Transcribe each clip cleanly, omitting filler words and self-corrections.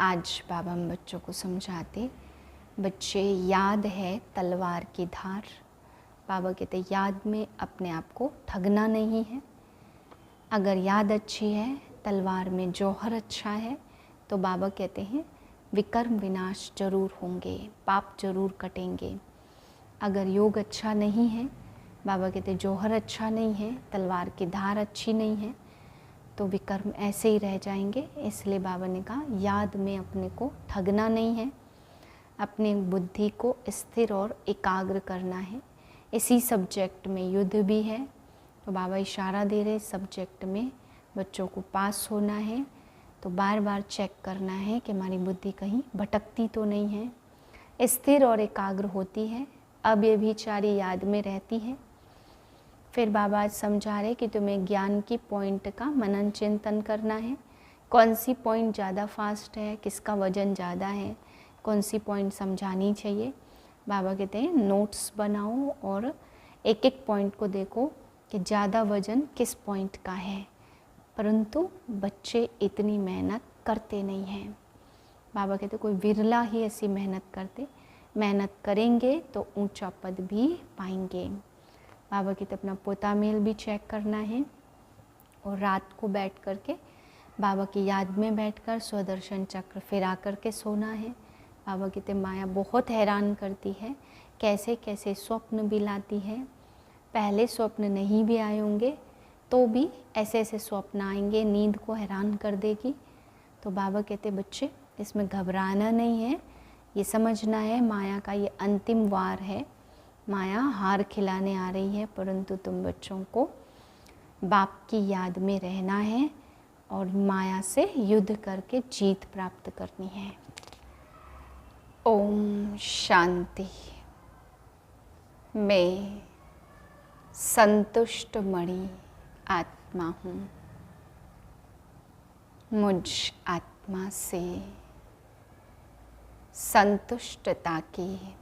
आज बाबा हम बच्चों को समझाते। बच्चे, याद है तलवार की धार। बाबा कहते याद में अपने आप को ठगना नहीं है। अगर याद अच्छी है, तलवार में जौहर अच्छा है, तो बाबा कहते हैं विकर्म विनाश जरूर होंगे, पाप जरूर कटेंगे। अगर योग अच्छा नहीं है, बाबा कहते जौहर अच्छा नहीं है, तलवार की धार अच्छी नहीं है, तो विकर्म ऐसे ही रह जाएंगे। इसलिए बाबा ने कहा याद में अपने को ठगना नहीं है, अपनी बुद्धि को स्थिर और एकाग्र करना है। इसी सब्जेक्ट में युद्ध भी है, तो बाबा इशारा दे रहे सब्जेक्ट में बच्चों को पास होना है, तो बार बार चेक करना है कि हमारी बुद्धि कहीं भटकती तो नहीं है, स्थिर और एकाग्र होती है, अब ये विचारी याद में रहती है। फिर बाबा आज समझा रहे कि तुम्हें ज्ञान की पॉइंट का मनन चिंतन करना है। कौन सी पॉइंट ज़्यादा फास्ट है, किसका वजन ज़्यादा है, कौन सी पॉइंट समझानी चाहिए। बाबा कहते हैं नोट्स बनाओ और एक एक पॉइंट को देखो कि ज़्यादा वजन किस पॉइंट का है। परंतु बच्चे इतनी मेहनत करते नहीं हैं। बाबा कहते कोई विरला ही ऐसी मेहनत करते। मेहनत करेंगे तो ऊंचा पद भी पाएंगे। बाबा कहते अपना पोता मेल भी चेक करना है और रात को बैठ कर के बाबा की याद में बैठकर स्वदर्शन चक्र फिरा करके सोना है। बाबा कहते माया बहुत हैरान करती है, कैसे कैसे स्वप्न भी लाती है। पहले स्वप्न नहीं भी आए होंगे तो भी ऐसे ऐसे स्वप्न आएंगे, नींद को हैरान कर देगी। तो बाबा कहते बच्चे इसमें घबराना नहीं है, ये समझना है माया का ये अंतिम वार है। माया हार खिलाने आ रही है, परंतु तुम बच्चों को बाप की याद में रहना है और माया से युद्ध करके जीत प्राप्त करनी है। ओम शांति। मैं संतुष्ट मणि आत्मा हूँ। मुझ आत्मा से संतुष्टता की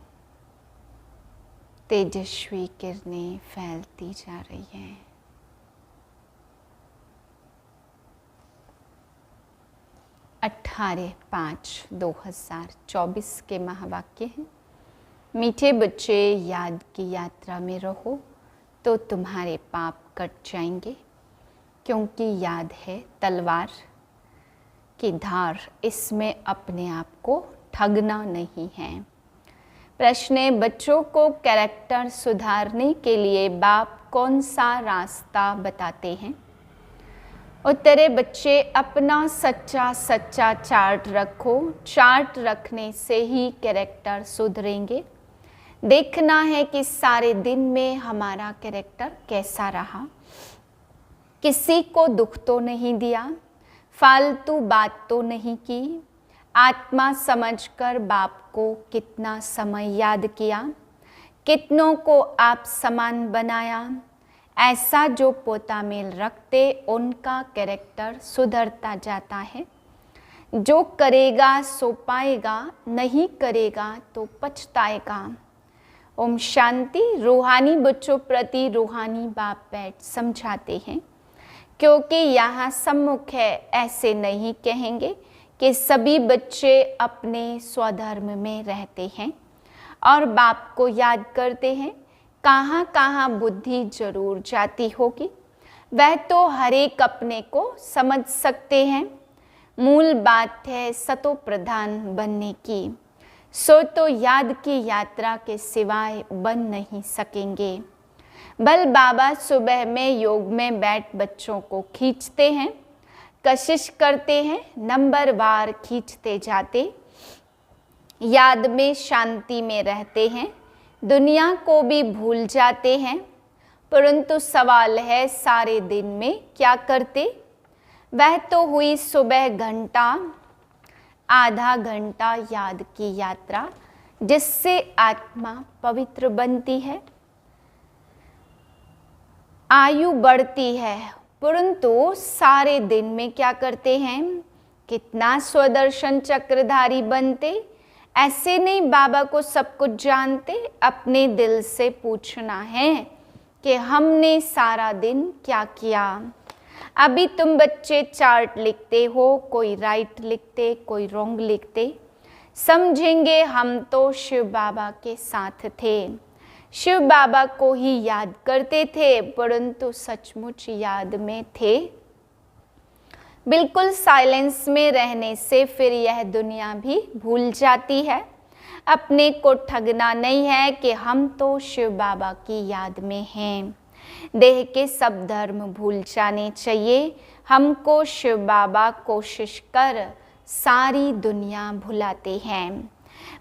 तेजस्वी किरणें फैलती जा रही हैं। 18/5/2024 के महावाक्य हैं। मीठे बच्चे, याद की यात्रा में रहो तो तुम्हारे पाप कट जाएंगे, क्योंकि याद है तलवार की धार। इसमें अपने आप को ठगना नहीं है। प्रश्न है, बच्चों को कैरेक्टर सुधारने के लिए बाप कौन सा रास्ता बताते हैं? उत्तरे, बच्चे अपना सच्चा सच्चा चार्ट रखो। चार्ट रखने से ही कैरेक्टर सुधरेंगे। देखना है कि सारे दिन में हमारा कैरेक्टर कैसा रहा। किसी को दुख तो नहीं दिया, फालतू बात तो नहीं की, आत्मा समझकर बाप को कितना समय याद किया, कितनों को आप समान बनाया। ऐसा जो पोता मेल रखते उनका कैरेक्टर सुधरता जाता है। जो करेगा सो पाएगा, नहीं करेगा तो पछताएगा। ओम शांति। रूहानी बच्चों प्रति रूहानी बाप बैठ समझाते हैं, क्योंकि यहाँ सम्मुख है। ऐसे नहीं कहेंगे कि सभी बच्चे अपने स्वधर्म में रहते हैं और बाप को याद करते हैं। कहाँ कहाँ बुद्धि जरूर जाती होगी, वह तो हर एक अपने को समझ सकते हैं। मूल बात है सतो प्रधान बनने की, सो तो याद की यात्रा के सिवाय बन नहीं सकेंगे। बल बाबा सुबह में योग में बैठ बच्चों को खींचते हैं, कशिश करते हैं, नंबरवार खींचते जाते। याद में शांति में रहते हैं, दुनिया को भी भूल जाते हैं। परंतु सवाल है सारे दिन में क्या करते? वह तो हुई सुबह घंटा, आधा घंटा याद की यात्रा, जिससे आत्मा पवित्र बनती है, आयु बढ़ती है। परंतु सारे दिन में क्या करते हैं? कितना स्वदर्शन चक्रधारी बनते। ऐसे नहीं बाबा को सब कुछ जानते। अपने दिल से पूछना है कि हमने सारा दिन क्या किया। अभी तुम बच्चे चार्ट लिखते हो, कोई राइट लिखते, कोई रॉन्ग लिखते, समझेंगे हम तो शिव बाबा के साथ थे, शिव बाबा को ही याद करते थे, परंतु सचमुच याद में थे। बिल्कुल साइलेंस में रहने से फिर यह दुनिया भी भूल जाती है। अपने को ठगना नहीं है कि हम तो शिव बाबा की याद में हैं। देह के सब धर्म भूल जाने चाहिए। हमको शिव बाबा कोशिश कर सारी दुनिया भुलाते हैं।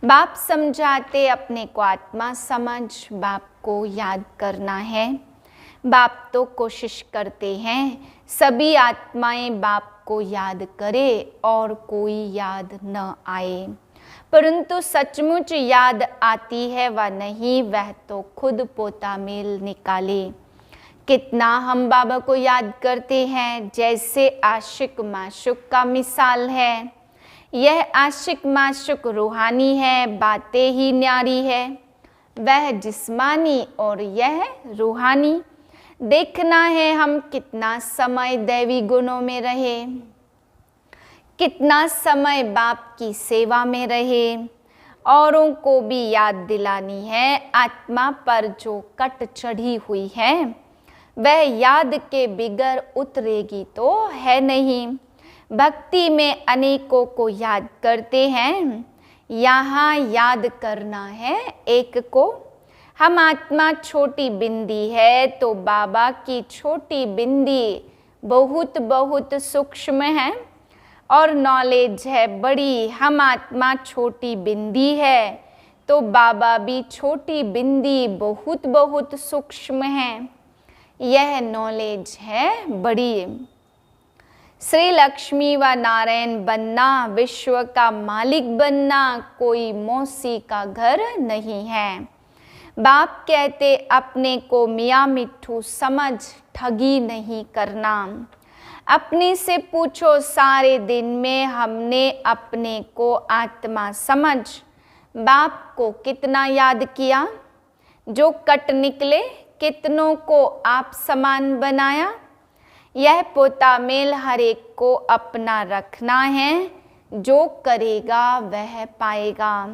बाप समझाते अपने को आत्मा समझ, बाप को याद करना है। बाप तो कोशिश करते हैं सभी आत्माएं बाप को याद करे और कोई याद न आए, परंतु सचमुच याद आती है व नहीं, वह तो खुद पोता मेल निकाले। कितना हम बाबा को याद करते हैं, जैसे आशिक माशुक का मिसाल है। यह आशिक माशुक रूहानी है, बातें ही न्यारी है, वह जिस्मानी और यह रूहानी। देखना है हम कितना समय दैवी गुणों में रहे, कितना समय बाप की सेवा में रहे। औरों को भी याद दिलानी है आत्मा पर जो कट चढ़ी हुई है, वह याद के बिगर उतरेगी तो है नहीं। भक्ति में अनेकों को याद करते हैं, यहाँ याद करना है एक को। हम आत्मा छोटी बिंदी है तो बाबा की छोटी बिंदी बहुत बहुत सूक्ष्म है, और नॉलेज है बड़ी। हम आत्मा छोटी बिंदी है तो बाबा भी छोटी बिंदी बहुत बहुत सूक्ष्म है, यह नॉलेज है बड़ी। श्री लक्ष्मी व नारायण बनना, विश्व का मालिक बनना कोई मौसी का घर नहीं है। बाप कहते अपने को मियाँ मिट्ठू समझ, ठगी नहीं करना। अपने से पूछो सारे दिन में हमने अपने को आत्मा समझ बाप को कितना याद किया। जो कट निकले कितनों को आप समान बनाया। यह पोता मेल हर एक को अपना रखना है, जो करेगा वह पाएगा,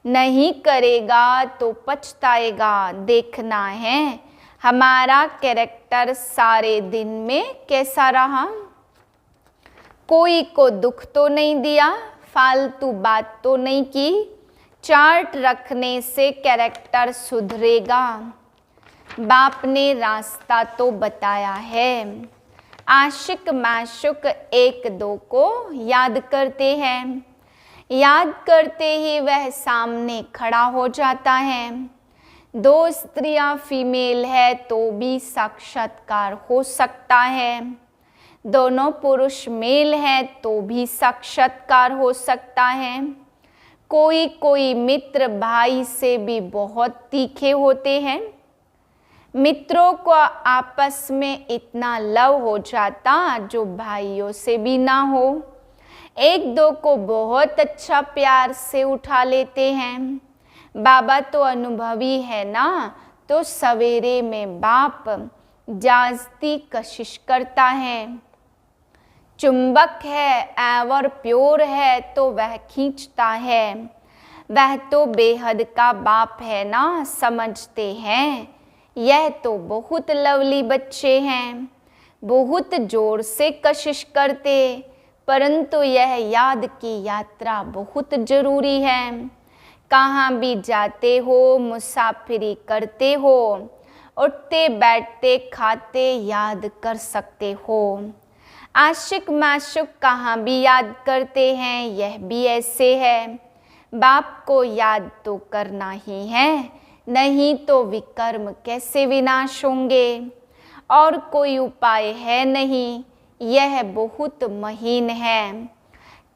नहीं करेगा तो पछताएगा। देखना है हमारा कैरेक्टर सारे दिन में कैसा रहा। कोई को दुख तो नहीं दिया, फालतू बात तो नहीं की। चार्ट रखने से कैरेक्टर सुधरेगा। बाप ने रास्ता तो बताया है। आशिक माशुक एक दो को याद करते हैं, याद करते ही वह सामने खड़ा हो जाता है। दो स्त्रियां फीमेल है तो भी साक्षात्कार हो सकता है। दोनों पुरुष मेल है तो भी साक्षात्कार हो सकता है। कोई कोई मित्र भाई से भी बहुत तीखे होते हैं। मित्रों को आपस में इतना लव हो जाता जो भाइयों से भी ना हो। एक दो को बहुत अच्छा प्यार से उठा लेते हैं। बाबा तो अनुभवी है ना, तो सवेरे में बाप जाजती कशिश करता है। चुंबक है और प्योर है तो वह खींचता है। वह तो बेहद का बाप है ना, समझते हैं। यह तो बहुत लवली बच्चे हैं, बहुत जोर से कशिश करते, परंतु यह याद की यात्रा बहुत जरूरी है। कहाँ भी जाते हो, मुसाफिरी करते हो, उठते बैठते खाते याद कर सकते हो। आशिक माशुक कहाँ भी याद करते हैं, यह भी ऐसे है। बाप को याद तो करना ही है, नहीं तो विकर्म कैसे विनाश होंगे। और कोई उपाय है नहीं, यह बहुत महीन है।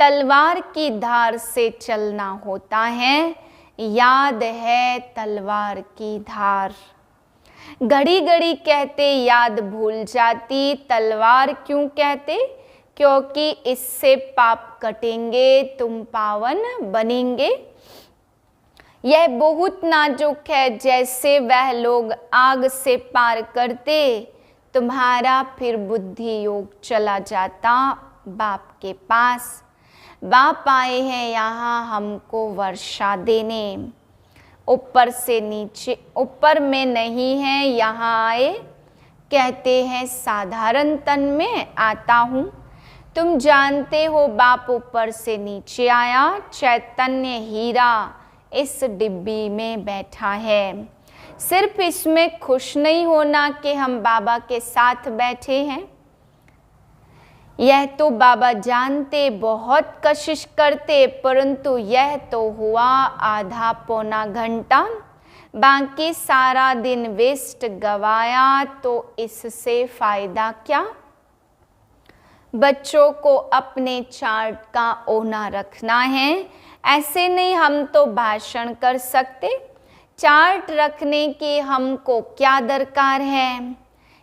तलवार की धार से चलना होता है, याद है तलवार की धार। घड़ी घड़ी कहते याद भूल जाती, तलवार क्यों कहते? क्योंकि इससे पाप कटेंगे, तुम पावन बनेंगे। यह बहुत नाजुक है, जैसे वह लोग आग से पार करते तुम्हारा फिर बुद्धि योग चला जाता बाप के पास। बाप आए हैं यहाँ हमको वर्षा देने, ऊपर से नीचे, ऊपर में नहीं है यहाँ आए, कहते हैं साधारण तन में आता हूँ। तुम जानते हो बाप ऊपर से नीचे आया, चैतन्य हीरा इस डिब्बी में बैठा है। सिर्फ इसमें खुश नहीं होना कि हम बाबा के साथ बैठे हैं, यह तो बाबा जानते, बहुत कोशिश करते, परंतु यह तो हुआ आधा पौना घंटा, बाकी सारा दिन वेस्ट गवाया, तो इससे फायदा क्या। बच्चों को अपने चार्ट का ओना रखना है, ऐसे नहीं हम तो भाषण कर सकते, चार्ट रखने की हमको क्या दरकार है।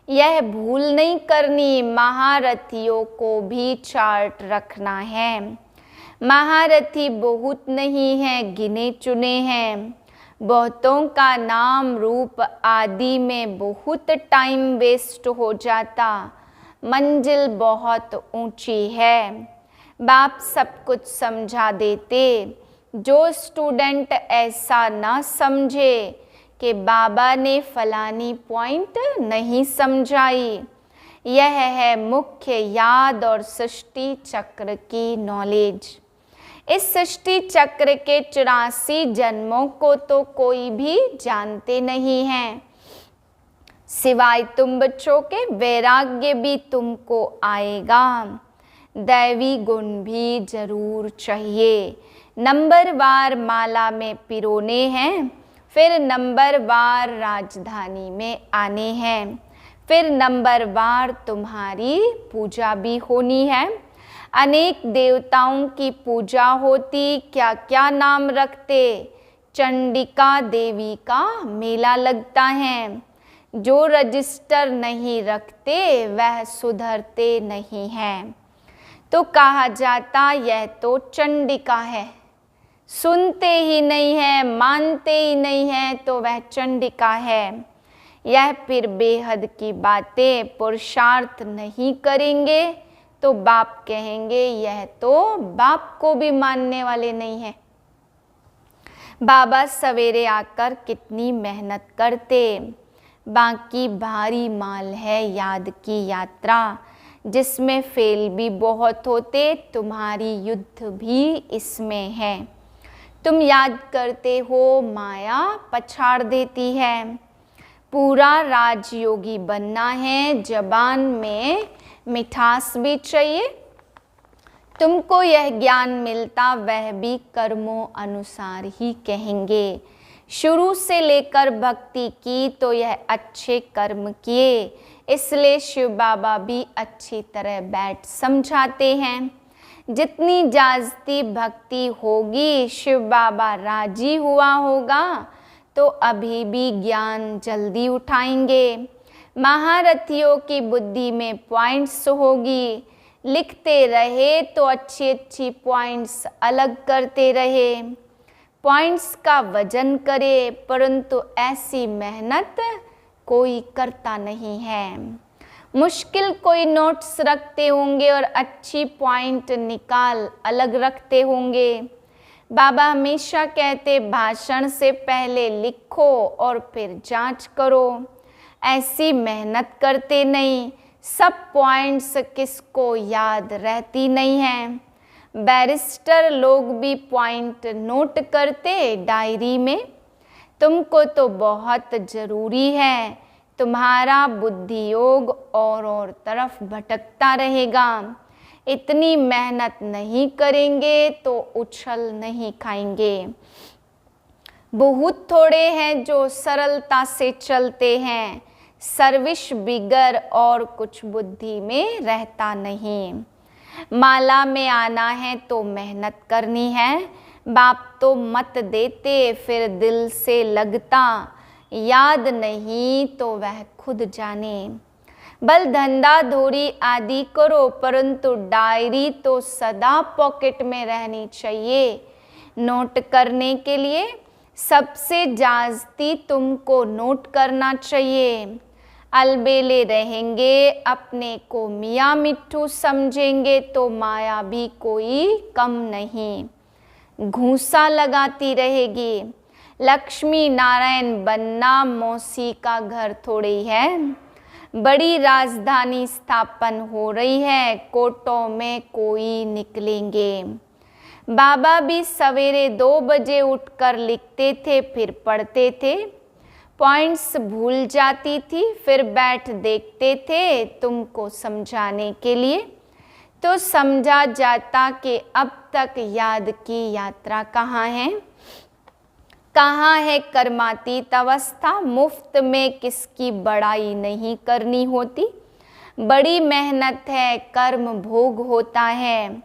यह भूल नहीं करनी, महारथियों को भी चार्ट रखना है। महारथी बहुत नहीं है, गिने चुने हैं। बहुतों का नाम रूप आदि में बहुत टाइम वेस्ट हो जाता, मंजिल बहुत ऊंची है। बाप सब कुछ समझा देते। जो स्टूडेंट ऐसा ना समझे कि बाबा ने फलानी पॉइंट नहीं समझाई, यह है मुख्य याद और सृष्टि चक्र की नॉलेज। इस सृष्टि चक्र के 84 जन्मों को तो कोई भी जानते नहीं है, सिवाय तुम बच्चों के। वैराग्य भी तुमको आएगा, दैवी गुण भी जरूर चाहिए। नंबरवार माला में पिरोने हैं, फिर नंबरवार राजधानी में आने हैं, फिर नंबरवार तुम्हारी पूजा भी होनी है। अनेक देवताओं की पूजा होती, क्या क्या नाम रखते। चंडिका देवी का मेला लगता है। जो रजिस्टर नहीं रखते वह सुधरते नहीं हैं। तो कहा जाता यह तो चंडिका है, सुनते ही नहीं है, मानते ही नहीं है, तो वह चंडिका है। यह फिर बेहद की बातें, पुरुषार्थ नहीं करेंगे तो बाप कहेंगे यह तो बाप को भी मानने वाले नहीं है। बाबा सवेरे आकर कितनी मेहनत करते, बाकी भारी माल है याद की यात्रा, जिसमें फेल भी बहुत होते। तुम्हारी युद्ध भी इसमें है। तुम याद करते हो, माया पछाड़ देती है। पूरा राजयोगी बनना है, जबान में मिठास भी चाहिए। तुमको यह ज्ञान मिलता, वह भी कर्मों अनुसार ही कहेंगे। शुरू से लेकर भक्ति की तो यह अच्छे कर्म किए, इसलिए शिव बाबा भी अच्छी तरह बैठ समझाते हैं। जितनी जास्ती भक्ति होगी, शिव बाबा राजी हुआ होगा, तो अभी भी ज्ञान जल्दी उठाएंगे। महारथियों की बुद्धि में पॉइंट्स होगी, लिखते रहे तो अच्छी अच्छी पॉइंट्स अलग करते रहे, पॉइंट्स का वजन करे, परंतु ऐसी मेहनत कोई करता नहीं है। मुश्किल कोई नोट्स रखते होंगे और अच्छी पॉइंट निकाल अलग रखते होंगे। बाबा हमेशा कहते, भाषण से पहले लिखो और फिर जांच करो। ऐसी मेहनत करते नहीं, सब पॉइंट्स किसको याद रहती नहीं है। बैरिस्टर लोग भी पॉइंट नोट करते डायरी में। तुमको तो बहुत ज़रूरी है, तुम्हारा बुद्धि योग और तरफ भटकता रहेगा। इतनी मेहनत नहीं करेंगे तो उछल नहीं खाएंगे। बहुत थोड़े हैं जो सरलता से चलते हैं, सर्विस बिगर और कुछ बुद्धि में रहता नहीं। माला में आना है तो मेहनत करनी है। बाप तो मत देते, फिर दिल से लगता, याद नहीं तो वह खुद जाने। बल धंधा धोरी आदि करो, परंतु डायरी तो सदा पॉकेट में रहनी चाहिए नोट करने के लिए। सबसे जास्ती तुमको नोट करना चाहिए। अलबेले रहेंगे, अपने को मियाँ मिट्ठू समझेंगे तो माया भी कोई कम नहीं घूंसा लगाती रहेगी। लक्ष्मी नारायण बनना मौसी का घर थोड़ी है, बड़ी राजधानी स्थापन हो रही है, कोटों में कोई निकलेंगे। बाबा भी सवेरे 2 बजे उठकर लिखते थे, फिर पढ़ते थे। पॉइंट्स भूल जाती थी, फिर बैठ देखते थे तुमको समझाने के लिए, तो समझा जाता कि अब तक याद की यात्रा कहाँ है, कहाँ है कर्मातीत अवस्था। मुफ्त में किसकी बड़ाई नहीं करनी होती, बड़ी मेहनत है, कर्म भोग होता है,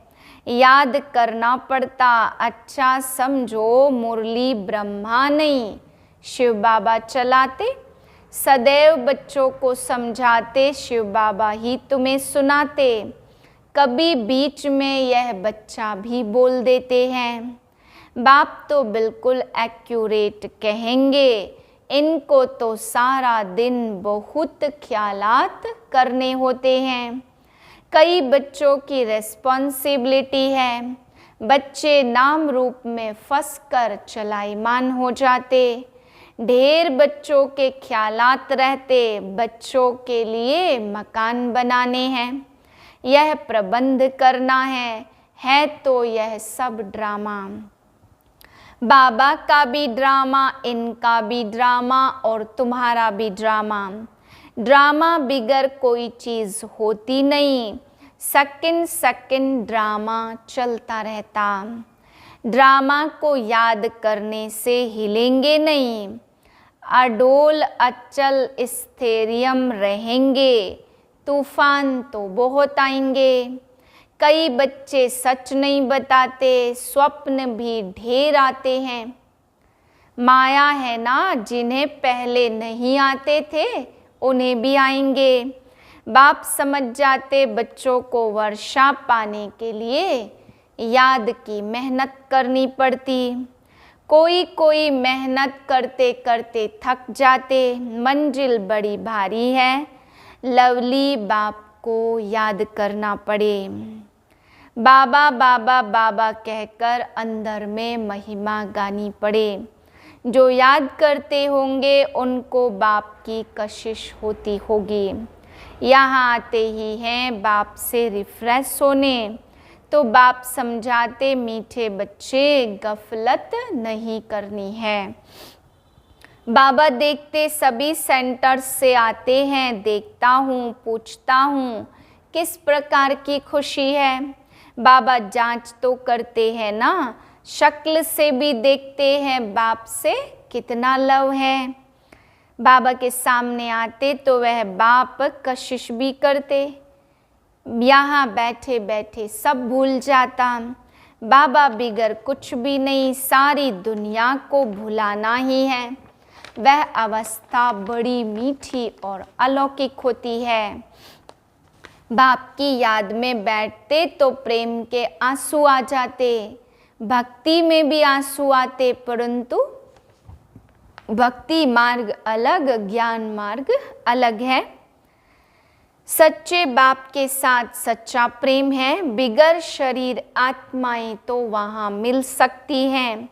याद करना पड़ता। अच्छा समझो मुरली ब्रह्मा नहीं शिव बाबा चलाते, सदैव बच्चों को समझाते, शिव बाबा ही तुम्हें सुनाते। कभी बीच में यह बच्चा भी बोल देते हैं, बाप तो बिल्कुल एक्यूरेट कहेंगे, इनको तो सारा दिन बहुत ख्यालात करने होते हैं। कई बच्चों की रिस्पॉन्सिबिलिटी है, बच्चे नाम रूप में फंस कर चलाईमान हो जाते। ढेर बच्चों के ख्यालात रहते, बच्चों के लिए मकान बनाने हैं, यह प्रबंध करना है तो यह सब ड्रामा। बाबा का भी ड्रामा, इनका भी ड्रामा और तुम्हारा भी ड्रामा। ड्रामा बिगर कोई चीज़ होती नहीं, सेकंड सेकंड ड्रामा चलता रहता। ड्रामा को याद करने से हिलेंगे नहीं, अडोल अचल स्थैर्यम रहेंगे। तूफान तो बहुत आएंगे, कई बच्चे सच नहीं बताते, स्वप्न भी ढेर आते हैं। माया है ना, जिन्हें पहले नहीं आते थे उन्हें भी आएंगे। बाप समझ जाते बच्चों को वर्षा पाने के लिए याद की मेहनत करनी पड़ती। कोई कोई मेहनत करते करते थक जाते, मंजिल बड़ी भारी है, लवली बाप को याद करना पड़े। बाबा बाबा बाबा कहकर अंदर में महिमा गानी पड़े। जो याद करते होंगे उनको बाप की कशिश होती होगी। यहाँ आते ही हैं बाप से रिफ्रेश होने, तो बाप समझाते मीठे बच्चे गफलत नहीं करनी है। बाबा देखते सभी सेंटर्स से आते हैं, देखता हूँ पूछता हूँ किस प्रकार की खुशी है। बाबा जांच तो करते हैं ना, शक्ल से भी देखते हैं बाप से कितना लव है। बाबा के सामने आते तो वह बाप कशिश भी करते, यहाँ बैठे बैठे सब भूल जाता। बाबा बिगर कुछ भी नहीं, सारी दुनिया को भुलाना ही है। वह अवस्था बड़ी मीठी और अलौकिक होती है। बाप की याद में बैठते तो प्रेम के आंसू आ जाते, भक्ति में भी आंसू आते, परंतु भक्ति मार्ग अलग, ज्ञान मार्ग अलग है। सच्चे बाप के साथ सच्चा प्रेम है, बिगर शरीर आत्माएं तो वहाँ मिल सकती हैं।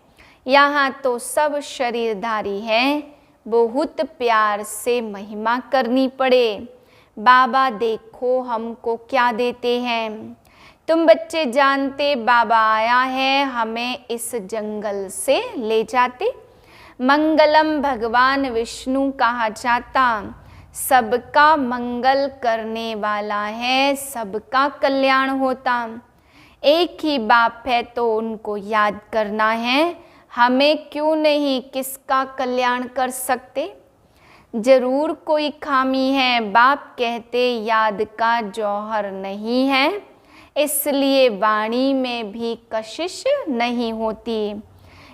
यहाँ तो सब शरीरधारी हैं, बहुत प्यार से महिमा करनी पड़े। बाबा देखो हमको क्या देते हैं। तुम बच्चे जानते बाबा आया है, हमें इस जंगल से ले जाते। मंगलम भगवान विष्णु कहा जाता, सबका मंगल करने वाला है, सबका कल्याण होता। एक ही बाप है तो उनको याद करना है, हमें क्यों नहीं किसका कल्याण कर सकते। जरूर कोई खामी है, बाप कहते याद का जौहर नहीं है, इसलिए वाणी में भी कशिश नहीं होती।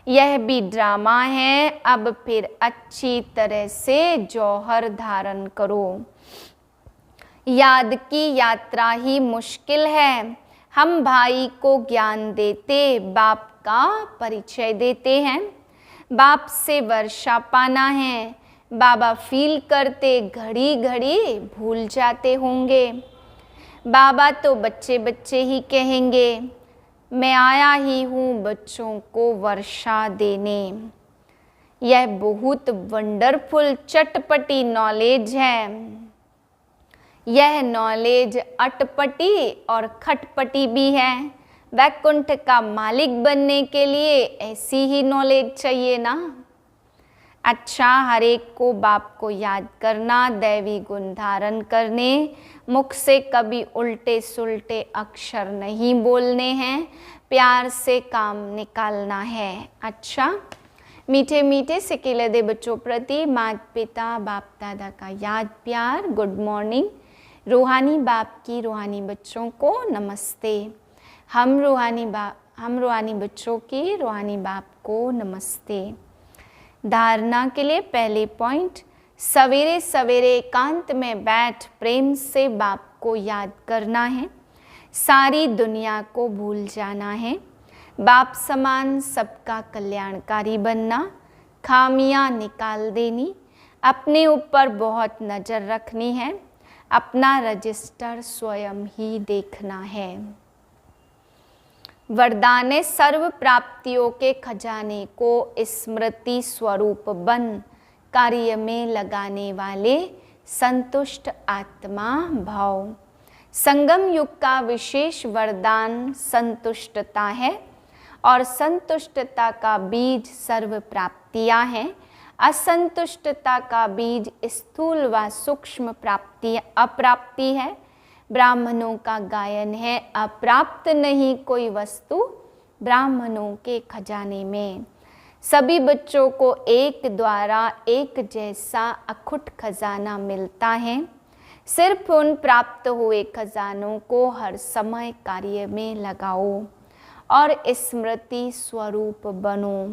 यह भी ड्रामा है, अब फिर अच्छी तरह से जौहर धारण करो। याद की यात्रा ही मुश्किल है। हम भाई को ज्ञान देते, बाप का परिचय देते हैं। बाप से वर्षा पाना है, बाबा फील करते घड़ी घड़ी भूल जाते होंगे। बाबा तो बच्चे बच्चे ही कहेंगे, मैं आया ही हूँ बच्चों को वर्षा देने। यह बहुत वंडरफुल चटपटी नॉलेज है। यह नॉलेज अटपटी और खटपटी भी है। वैकुंठ का मालिक बनने के लिए ऐसी ही नॉलेज चाहिए ना। अच्छा, हर एक को बाप को याद करना, दैवी गुण धारण करने, मुख से कभी उल्टे सुल्टे अक्षर नहीं बोलने हैं, प्यार से काम निकालना है। अच्छा, मीठे मीठे सिकिले दे बच्चों प्रति माता पिता बाप दादा का याद प्यार। Good morning. रूहानी बाप की रूहानी बच्चों को नमस्ते। हम रूहानी बच्चों की रूहानी बाप को नमस्ते। धारणा के लिए पहले पॉइंट, सवेरे सवेरे एकांत में बैठ प्रेम से बाप को याद करना है। सारी दुनिया को भूल जाना है। बाप समान सबका कल्याणकारी बनना, खामियां निकाल देनी, अपने ऊपर बहुत नज़र रखनी है, अपना रजिस्टर स्वयं ही देखना है। वरदान सर्व प्राप्तियों के खजाने को स्मृति स्वरूप बन कार्य में लगाने वाले संतुष्ट आत्मा भाव। संगम युग का विशेष वरदान संतुष्टता है और संतुष्टता का बीज सर्व प्राप्तियां हैं। असंतुष्टता का बीज स्थूल व सूक्ष्म अप्राप्ति है। ब्राह्मणों का गायन है, अप्राप्त नहीं कोई वस्तु ब्राह्मणों के खजाने में। सभी बच्चों को एक द्वारा एक जैसा अखुट खजाना मिलता है। सिर्फ उन प्राप्त हुए खजानों को हर समय कार्य में लगाओ और स्मृति स्वरूप बनो।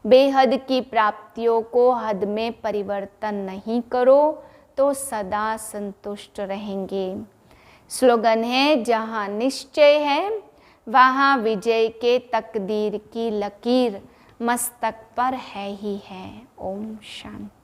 बेहद की प्राप्तियों को हद में परिवर्तन नहीं करो तो सदा संतुष्ट रहेंगे। स्लोगन है, जहाँ निश्चय है वहाँ विजय के तकदीर की लकीर मस्तक पर है ही है। ओम शांति।